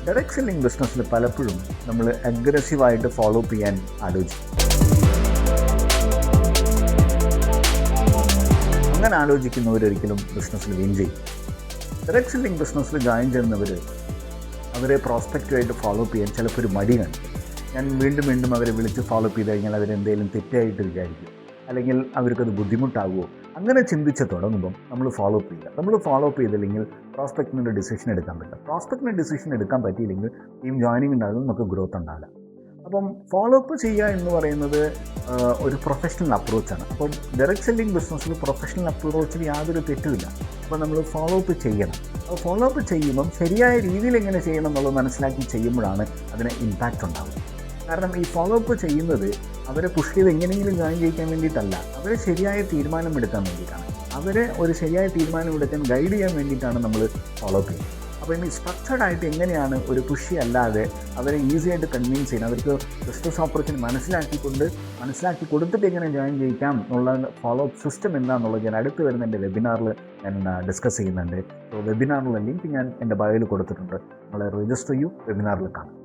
Direct selling ബിസിനസ്സിൽ പലപ്പോഴും നമ്മൾ അഗ്രസീവായിട്ട് ഫോളോ അപ്പ് ചെയ്യാൻ ആലോചിക്കും. അങ്ങനെ ആലോചിക്കുന്നവരൊരിക്കലും ബിസിനസ്സിൽ വിൻ ചെയ്യും. ഡയറക്റ്റ് സെല്ലിംഗ് ബിസിനസ്സിൽ ജോയിൻ ചെയ്യുന്നവർ അവരെ പ്രോസ്പെക്റ്റുമായിട്ട് ഫോളോ അപ്പ് ചെയ്യാൻ ചിലപ്പോൾ ഒരു മടി കാണിക്കും. ഞാൻ വീണ്ടും വീണ്ടും അവരെ വിളിച്ച് ഫോളോ അപ്പ് ചെയ്ത് കഴിഞ്ഞാൽ അവരെന്തെങ്കിലും തെറ്റായിട്ട് വിചാരിക്കും, അല്ലെങ്കിൽ അവർക്കത് ബുദ്ധിമുട്ടാകുമോ, അങ്ങനെ ചിന്തിച്ച് തുടങ്ങുമ്പം നമ്മൾ ഫോളോ അപ്പ് ചെയ്യുക. നമ്മൾ ഫോളോ അപ്പ് ചെയ്തില്ലെങ്കിൽ പ്രോസ്പെക്റ്റിനൊരു ഡിസിഷൻ എടുക്കാൻ പറ്റില്ല. പ്രോസ്പെക്റ്റിന് ഡിസിഷൻ എടുക്കാൻ പറ്റിയില്ലെങ്കിൽ ടീം ജോയിനിങ് ഉണ്ടാകും, നമുക്ക് ഗ്രോത്ത് ഉണ്ടാകില്ല. അപ്പം ഫോളോ അപ്പ് ചെയ്യുക എന്ന് പറയുന്നത് ഒരു പ്രൊഫഷണൽ അപ്രോച്ചാണ്. അപ്പം ഡയറക്റ്റ് സെല്ലിംഗ് ബിസിനസ്സിൽ പ്രൊഫഷണൽ അപ്രോച്ചിൽ യാതൊരു തെറ്റുമില്ല. അപ്പോൾ നമ്മൾ ഫോളോ അപ്പ് ചെയ്യണം. അപ്പോൾ ഫോളോ അപ്പ് ചെയ്യുമ്പം ശരിയായ രീതിയിൽ എങ്ങനെ ചെയ്യണം എന്നുള്ളത് മനസ്സിലാക്കി ചെയ്യുമ്പോഴാണ് അതിന് ഇമ്പാക്റ്റ് ഉണ്ടാകുന്നത്. കാരണം ഈ ഫോളോ അപ്പ് ചെയ്യുന്നത് അവരെ പുഷ് ചെയ്ത് എങ്ങനെയെങ്കിലും ജോയിൻ ചെയ്യിക്കാൻ വേണ്ടിയിട്ടല്ല, അവരെ ശരിയായ തീരുമാനം എടുക്കാൻ വേണ്ടിയിട്ടാണ്. അവരെ ഒരു ശരിയായ തീരുമാനം എടുക്കാൻ ഗൈഡ് ചെയ്യാൻ വേണ്ടിയിട്ടാണ് നമ്മൾ ഫോളോ അപ്പ് ചെയ്യുന്നത്. അപ്പോൾ ഇനി സ്ട്രക്ചർഡായിട്ട് എങ്ങനെയാണ് ഒരു പുഷി അല്ലാതെ അവരെ ഈസി ആയിട്ട് കൺവിൻസ് ചെയ്യുന്നത്, അവർക്ക് ബിസിനസ് ഓപ്പർച്യൂണിറ്റി മനസ്സിലാക്കി കൊടുത്തിട്ട് എങ്ങനെ ജോയിൻ ചെയ്യിക്കാം എന്നുള്ള ഫോളോ അപ്പ് സിസ്റ്റം എന്താണെന്നുള്ളത് ഞാൻ അടുത്ത് വരുന്ന എൻ്റെ വെബിനാറിൽ ഞാൻ ഡിസ്കസ് ചെയ്യുന്നുണ്ട്. സോ വെബിനാറിലുള്ള ലിങ്ക് ഞാൻ എൻ്റെ ബയോയിൽ കൊടുത്തിട്ടുണ്ട്. നിങ്ങൾ രജിസ്റ്റർ ചെയ്യൂ, വെബിനാറിൽ കാണാം.